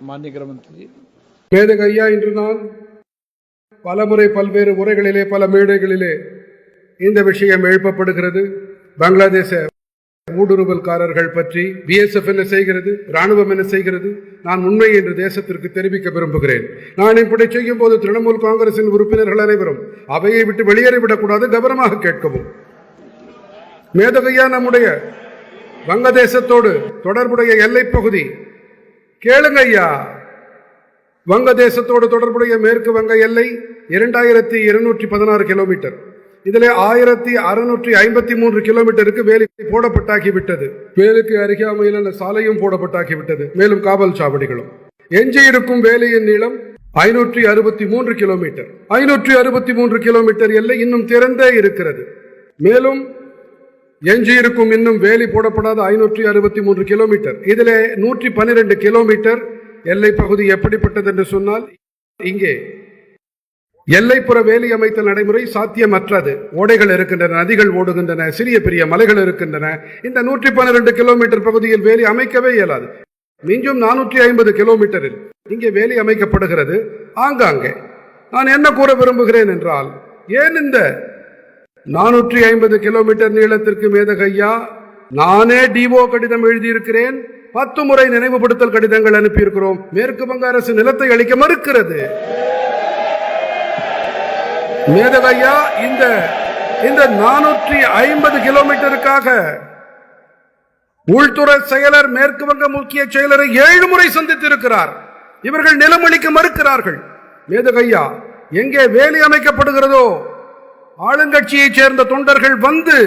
माननीय गृह मंत्री மேதக ஐயா, இன்று நான் பலமுறை பல்வேறு உரைகளிலே பல மேடைகளிலே இந்த விஷயம் எழுப்பப்படுகிறது. பங்களாதேச ஊடுருவல்காரர்கள் பற்றி BSF என்ன செய்கிறது, ராணுவம் என்ன செய்கிறது, நான் உண்மை என்று தேசத்திற்கு தெரிவிக்க விரும்புகிறேன். நான் இப்படி செய்யும் போது திரிணாமுல் காங்கிரசின் உறுப்பினர்கள் அனைவரும் அவையை விட்டு வெளியேறிவிடக்கூடாது, கவனமாக கேட்கவும். மேதகையா, நம்முடைய வங்கதேசத்தோடு தொடர்புடைய எல்லைப் பகுதி கேளுங்க ஐயா. வங்கதேசத்தோடு தொடர்புடைய மேற்கு வங்க எல்லை 2216 கிலோமீட்டர். இதிலே 1653 கிலோமீட்டருக்கு வேலி போடப்பட்டாகிவிட்டது. வேலுக்கு அருகாமையில் சாலையும் போடப்பட்டாகிவிட்டது, மேலும் காவல் சாவடிகளும். எஞ்சி இருக்கும் வேலியின் நீளம் 563 கிலோமீட்டர். 563 கிலோமீட்டர் எல்லை இன்னும் திறந்தே இருக்கிறது. மேலும் எஞ்சி இருக்கும் இன்னும் வேலி போடப்படாத 563 கிலோமீட்டர். இதிலே 112 கிலோமீட்டர் எல்லை பகுதி எப்படிப்பட்டது என்று சொன்னால், இங்கே எல்லைப்புற வேலி அமைத்தல் நடைமுறை சாத்தியமற்றது. ஓடைகள் இருக்கின்றன, நதிகள் ஓடுகின்றன, சிறிய பெரிய மலைகள் இருக்கின்றன. இந்த 112 கிலோமீட்டர் பகுதியில் வேலி அமைக்கவே இயலாது. மிஞ்சும் 450 கிலோமீட்டரில் இங்கே வேலி அமைக்கப்படுகிறது ஆங்காங்கே. நான் என்ன கூற விரும்புகிறேன் என்றால், ஏன் இந்த 450 கிலோமீட்டர் நீளத்திற்கு மேதகையா நானே டிஓ கடிதம் எழுதியிருக்கிறேன், 10 முறை நினைவுபடுத்தல் கடிதங்கள் அனுப்பியிருக்கிறோம். மேற்கு வங்க அரசு நிலத்தை அளிக்க மறுக்கிறது. மேதகையா, இந்த 450 கிலோமீட்டருக்காக உள்துறை செயலர் மேற்கு வங்க முக்கிய செயலரை 7 முறை சந்தித்திருக்கிறார். இவர்கள் நிலம் அளிக்க மறுக்கிறார்கள். மேதகையா, எங்கே வேலி அமைக்கப்படுகிறதோ ஆளுங்கட்சியைச் சேர்ந்த தொண்டர்கள் வந்து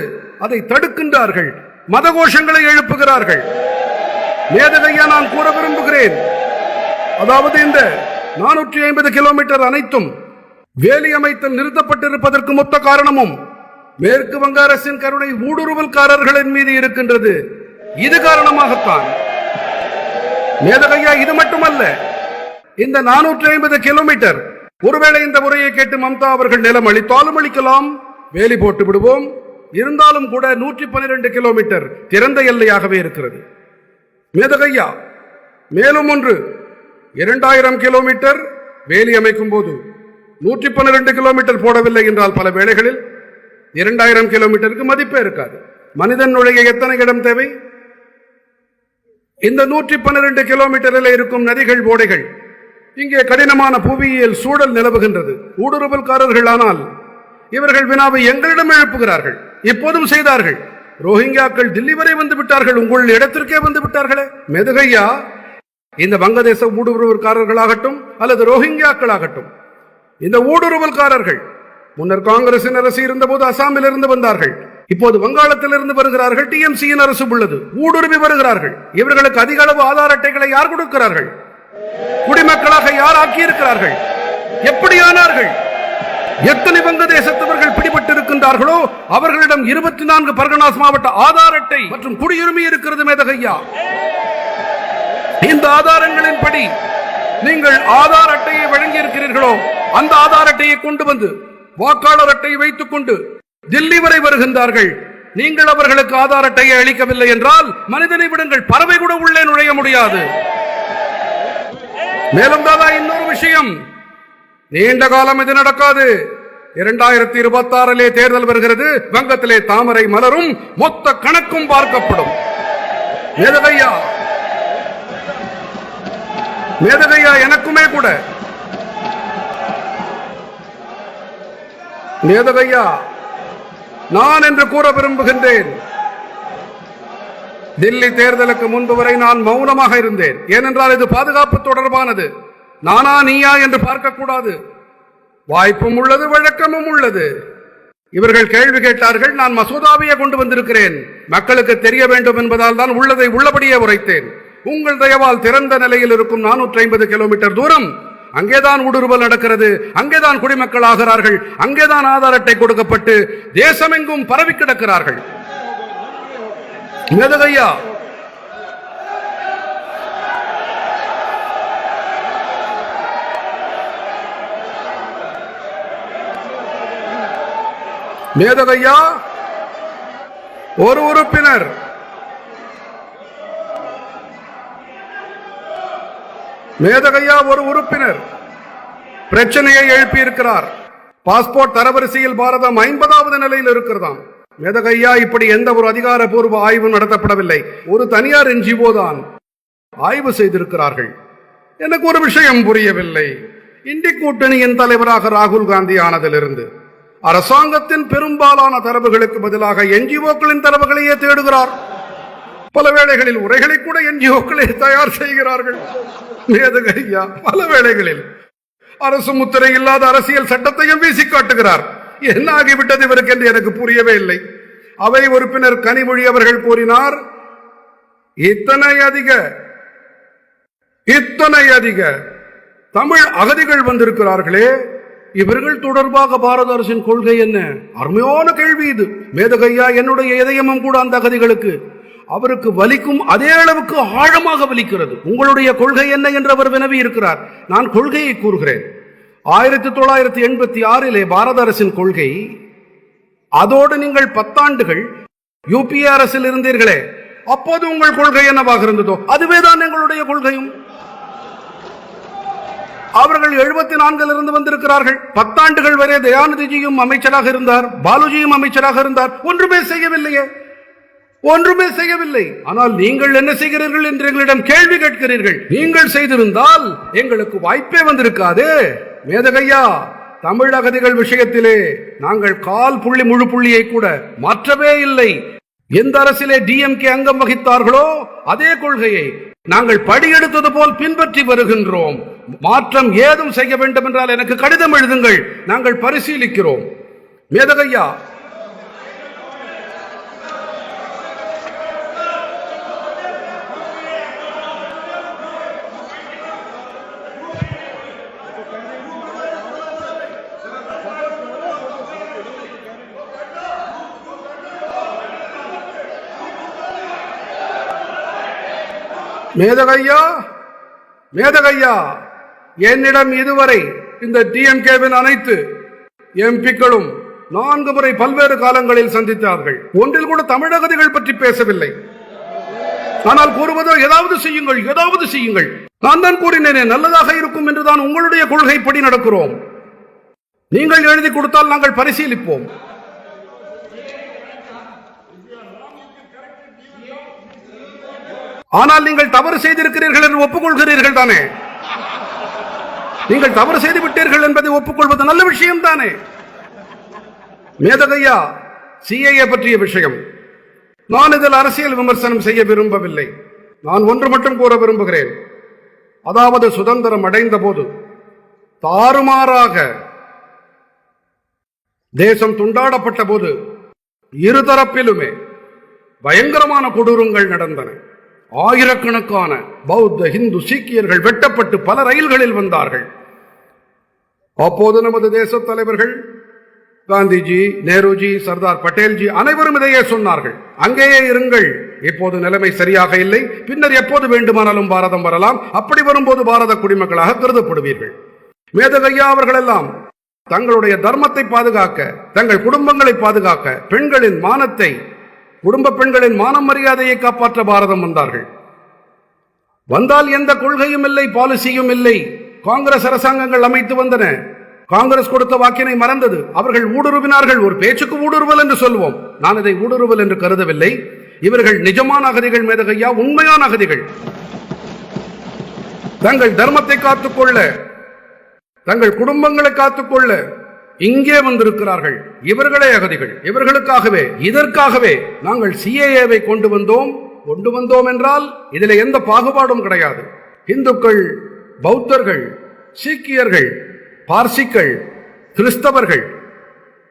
அதை தடுக்கின்றார்கள், மத கோஷங்களை எழுப்புகிறார்கள். மேதகையா, நான் கூற விரும்புகிறேன், அதாவது இந்த 450 கிலோமீட்டர் அனைத்தும் வேலி அமைத்தல் நிறுத்தப்பட்டிருப்பதற்கு மொத்த காரணமும் மேற்கு வங்க அரசின் கருணை ஊடுருவல்காரர்களின் மீது இருக்கின்றது. இது காரணமாகத்தான். மேதகையா, இது மட்டுமல்ல, இந்த 450 கிலோமீட்டர் ஒருவேளை இந்த முறையை கேட்டு மம்தா அவர்கள் நிலம் அளித்தாலும் அளிக்கலாம், வேலி போட்டு விடுவோம். இருந்தாலும் கூட 112 கிலோமீட்டர் திறந்த எல்லையாகவே இருக்கிறது. மேதகையா, மேலும் ஒன்று, 2000 கிலோமீட்டர் வேலி அமைக்கும் போது 112 கிலோமீட்டர் போடவில்லை என்றால் பல வேளைகளில் 2000 கிலோமீட்டருக்கு மதிப்பே இருக்காது. மனிதன் நுழைய எத்தனை இடம் தேவை? இந்த 112 கிலோமீட்டரில் இருக்கும் நதிகள், ஓடைகள், இங்கே கடினமான புவியியல் சூழல் நிலவுகின்றது. ஊடுருவல்காரர்கள் ஆனால் இவர்கள் வினாவை எங்களிடம் எழுப்புகிறார்கள், இப்போதும் செய்தார்கள். ரோஹிங்கியாக்கள் தில்லி வரை வந்து விட்டார்கள், உங்கள் இடத்திற்கே வந்து விட்டார்களே. மேதகையா, இந்த வங்கதேச ஊடுருவல்காரர்களாகட்டும் அல்லது ரோஹிங்கியாக்களாகட்டும், இந்த ஊடுருவல்காரர்கள் முன்னர் காங்கிரசின் அரசு இருந்தபோது அசாமில் இருந்து வந்தார்கள், இப்போது வங்காளத்திலிருந்து வருகிறார்கள். TMCயின் அரசு உள்ளது, ஊடுருவி வருகிறார்கள். இவர்களுக்கு அதிக அளவு ஆதார் அட்டைகளை யார் கொடுக்கிறார்கள்? குடிமக்களாக யார் ஆக்கியிருக்கிறார்கள்? எப்படியானார்கள்? எத்தனை வங்கதேசத்தவர்கள் பிடிபட்டிருக்கின்றார்களோ அவர்களிடம் 24 பர்கனாஸ் மாவட்ட ஆதார் அட்டை மற்றும் குடியுரிமை இருக்கிறது. மேதகையா, இந்த ஆதாரங்களின்படி நீங்கள் ஆதார் அட்டையை வழங்கி இருக்கிறீர்களோ அந்த ஆதார் அட்டையை கொண்டு வந்து வாக்காளர் அட்டையை வைத்துக் கொண்டு தில்லி வரை வருகின்றார்கள். நீங்கள் அவர்களுக்கு ஆதார் அட்டையை அளிக்கவில்லை என்றால் மனிதனை விடுங்கள், பறவை கூட உள்ளே நுழைய முடியாது. மேலும் தாதா, இன்னொரு விஷயம், நீண்ட காலம் இது நடக்காது. 2026 தேர்தல் வருகிறது, வங்கத்திலே தாமரை மலரும், மொத்த கணக்கும் பார்க்கப்படும். மேதகையா, எனக்குமே கூட மேதகையா, நான் என்று கூற விரும்புகின்றேன், தில்லி தேர்தலுக்கு முன்பு வரை நான் மௌனமாக இருந்தேன். ஏனென்றால் இது பாதுகாப்பு தொடர்பானது. நானா நீயா என்று பார்க்கக்கூடாது. வாய்ப்பும் உள்ளது, வழக்கமும் உள்ளது. இவர்கள் கேள்வி கேட்டார்கள், நான் மசோதாவையே கொண்டு வந்திருக்கிறேன், மக்களுக்கு தெரிய வேண்டும் என்பதால் தான் உள்ளதை உள்ளபடியே உரைத்தேன். உங்கள் தயவால் திறந்த நிலையில் இருக்கும் 450 கிலோமீட்டர் தூரம் அங்கேதான் ஊடுருவல் நடக்கிறது, அங்கேதான் குடிமக்கள் ஆகிறார்கள், அங்கேதான் ஆதார் அட்டை கொடுக்கப்பட்டு தேசமெங்கும் பரவி கிடக்கிறார்கள். மேதகையா, மேதகையா, ஒரு உறுப்பினர் மேதகையா ஒரு உறுப்பினர் பிரச்சனையை எழுப்பியிருக்கிறார். பாஸ்போர்ட் தரவரிசையில் பாரதம் 50வது நிலையில் இருக்கிறதாம். மேதகையா இப்படி எந்த ஒரு அதிகாரப்பூர்வ ஆய்வும் நடத்தப்படவில்லை. ஒரு தனியார் NGO தான் ஆய்வு செய்திருக்கிறார்கள். எனக்கு ஒரு விஷயம் புரியவில்லை. இந்தி கூட்டணியின் தலைவராக ராகுல் காந்தி ஆனதிலிருந்து அரசாங்கத்தின் பெரும்பாலான தரவுகளுக்கு பதிலாக NGO-க்களின் தரவுகளையே தேடுகிறார். பல வேளைகளில் உரைகளை கூட NGO-க்களே தயார் செய்கிறார்கள். மேதகையா பல வேளைகளில் அரசு முத்திரை இல்லாத அரசியல் சட்டத்தையும் வீசி காட்டுகிறார். என்ன ஆகிவிட்டது இவருக்கு என்று எனக்கு புரியவே இல்லை. அவை உறுப்பினர் கனிமொழி அவர்கள் கூறினார், இத்தனை அதிக தமிழ் அகதிகள் வந்திருக்கிறார்களே, இவர்கள் தொடர்பாக பாரத அரசின் கொள்கை என்ன? அருமையான கேள்வி இது. மேதகையா என்னுடைய இதயமும் கூட அந்த அகதிகளுக்கு அவருக்கு வலிக்கும் அதே அளவுக்கு ஆழமாக வலிக்கிறது. உங்களுடைய கொள்கை என்ன என்று அவர் வினவி இருக்கிறார். நான் கொள்கையை கூறுகிறேன். 1986 பாரத அரசின் கொள்கை, அதோடு நீங்கள் 10 ஆண்டுகள் UPA அரசில் இருந்தீர்களே, அப்போது உங்கள் கொள்கை என்னவாக இருந்ததோ அதுவேதான் எங்களுடைய கொள்கையும். அவர்கள் 74 இருந்து வந்திருக்கிறார்கள். 10 ஆண்டுகள் வரை தயாநிதிஜியும் அமைச்சராக இருந்தார், பாலுஜியும் அமைச்சராக இருந்தார். ஒன்றுமே செய்யவில்லை. ஆனால் நீங்கள் என்ன செய்கிறீர்கள் என்று எங்களிடம் கேள்வி கேட்கிறீர்கள். நீங்கள் செய்திருந்தால் எங்களுக்கு வாய்ப்பே வந்திருக்காது. மேதகையா, தமிழ் அகதிகள் விஷயத்திலே நாங்கள் கால் புள்ளி முழு புள்ளியை கூட மாற்றவே இல்லை. எந்த அரசிலே DMK அங்கம் வகித்தார்களோ அதே கொள்கையை நாங்கள் படியெடுத்தது போல் பின்பற்றி வருகின்றோம். மாற்றம் ஏதும் செய்ய வேண்டும் என்றால் எனக்கு கடிதம் எழுதுங்கள், நாங்கள் பரிசீலிக்கிறோம். மேதகையா, மேதகையா, என்னிடம் இதுவரை இந்த DMK-வின் அனைத்து MP-க்களும் 4 முறை பல்வேறு காலங்களில் சந்தித்தார்கள். ஒன்றில் கூட தமிழகதிகள் பற்றி பேசவில்லை. ஆனால் கூறுவதோ ஏதாவது செய்யுங்கள். நான் தான் கூறினேனே, நல்லதாக இருக்கும் என்றுதான் உங்களுடைய கொள்கைப்படி நடக்கிறோம். நீங்கள் எழுதி கொடுத்தால் நாங்கள் பரிசீலிப்போம். ஆனால் நீங்கள் தவறு செய்திருக்கிறீர்கள் என்று ஒப்புக்கொள்கிறீர்கள் தானே? நீங்கள் தவறு செய்து விட்டீர்கள் என்பதை ஒப்புக்கொள்வது நல்ல விஷயம் தானே? மேதகையா, CAA பற்றிய விஷயம், நான் இதில் அரசியல் விமர்சனம் செய்ய விரும்பவில்லை. நான் ஒன்று மட்டும் கூற விரும்புகிறேன். அதாவது சுதந்திரம் அடைந்த போது தாறுமாறாக தேசம் துண்டாடப்பட்ட போது இருதரப்பிலுமே பயங்கரமான கொடூரங்கள் நடந்தன. ஆயிரக்கணக்கான பௌத்த, இந்து, சீக்கியர்கள் வெட்டப்பட்டு பல ரயில்களில் வந்தார்கள். அப்போது நமது தேச தலைவர்கள் காந்திஜி, நேருஜி, சர்தார் பட்டேல்ஜி அனைவரும் இதையே சொன்னார்கள், அங்கேயே இருங்கள், இப்போது நிலைமை சரியாக இல்லை, பின்னர் எப்போது வேண்டுமானாலும் பாரதம் வரலாம், அப்படி வரும்போது பாரத குடிமக்களாக கருதப்படுவீர்கள். மேதகையா அவர்கள் எல்லாம் தங்களுடைய தர்மத்தை பாதுகாக்க, தங்கள் குடும்பங்களை பாதுகாக்க, பெண்களின் மானத்தை, குடும்ப பெண்களின் மானம் மரியாதையை காப்பாற்ற பாரதம் வந்தார்கள். வந்தால் எந்த கொள்கையும் இல்லை, பாலிசியும் இல்லை. காங்கிரஸ் அரசாங்கங்கள் அமைத்து வந்தன. காங்கிரஸ் கொடுத்த வாக்கினை மறந்தது. அவர்கள் ஊடுருவினார்கள். ஒரு பேச்சுக்கு ஊடுருவல் என்று சொல்வோம். நான் இதை ஊடுருவல் என்று கருதவில்லை. இவர்கள் நிஜமான அகதிகள் மேதகையா, உண்மையான அகதிகள். தங்கள் தர்மத்தை காத்துக்கொள்ள, தங்கள் குடும்பங்களை காத்துக்கொள்ள இங்கே வந்திருக்கிறார்கள். இவர்களே அகதிகள். இவர்களுக்காகவே, இதற்காகவே நாங்கள் CAA-வை கொண்டு வந்தோம் என்றால் இதில் எந்த பாகுபாடும் கிடையாது. இந்துக்கள், பௌத்தர்கள், சீக்கியர்கள், பார்சிகள், கிறிஸ்தவர்கள்,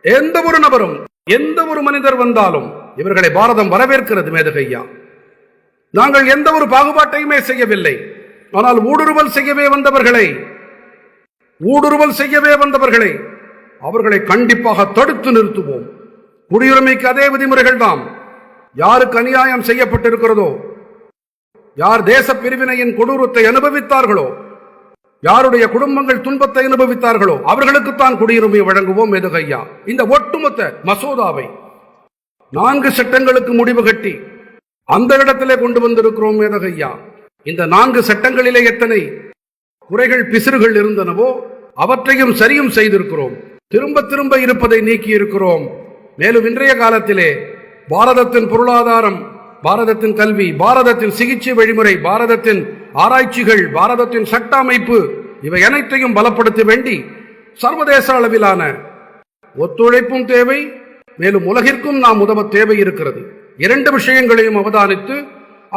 எந்த ஒரு நபரும், எந்த ஒரு மனிதர் வந்தாலும் இவர்களை பாரதம் வரவேற்கிறது. மேதகையா, நாங்கள் எந்த ஒரு பாகுபாட்டையுமே செய்யவில்லை. ஆனால் ஊடுருவல் செய்யவே வந்தவர்களை அவர்களை கண்டிப்பாக தடுத்து நிறுத்துவோம். குடியுரிமைக்கு அதே விதிமுறைகள் தான். யாருக்கு அநியாயம் செய்யப்பட்டிருக்கிறதோ, யார் தேச பிரிவினையின் கொடூரத்தை அனுபவித்தார்களோ, யாருடைய குடும்பங்கள் துன்பத்தை அனுபவித்தார்களோ அவர்களுக்குத்தான் குடியுரிமை வழங்குவோம். மேதகையா, இந்த ஒட்டுமொத்த மசோதாவை 4 சட்டங்களுக்கு முடிவு கட்டி அந்த இடத்திலே கொண்டு வந்திருக்கிறோம். மேதகையா, இந்த 4 சட்டங்களிலே எத்தனை குறைகள் பிசிறுகள் இருந்தனவோ அவற்றையும் சரியும் செய்திருக்கிறோம். திரும்ப திரும்ப இருப்பதை நீக்கி இருக்கிறோம். மேலும் இன்றைய காலத்திலே பாரதத்தின் பொருளாதாரம், பாரதத்தின் கல்வி, பாரதத்தின் சிகிச்சை வழிமுறை, பாரதத்தின் ஆராய்ச்சிகள், பாரதத்தின் சட்ட அமைப்பு, இவை அனைத்தையும் பலப்படுத்த வேண்டி சர்வதேச அளவிலான ஒத்துழைப்பும் தேவை. மேலும் உலகிற்கும் நாம் உதவ தேவை இருக்கிறது. இரண்டு விஷயங்களையும் அவதானித்து,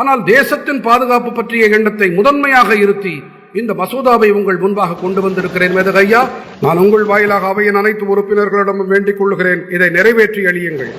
ஆனால் தேசத்தின் பாதுகாப்பு பற்றிய எண்ணத்தை முதன்மையாக இருத்தி இந்த மசோதாவை உங்கள் முன்பாக கொண்டு வந்திருக்கிறேன். மேதகு ஐயா, நான் உங்கள் வாயிலாக அவையின் அனைத்து உறுப்பினர்களிடமும் வேண்டிக் கொள்கிறேன், இதை நிறைவேற்றி அளியுங்கள்.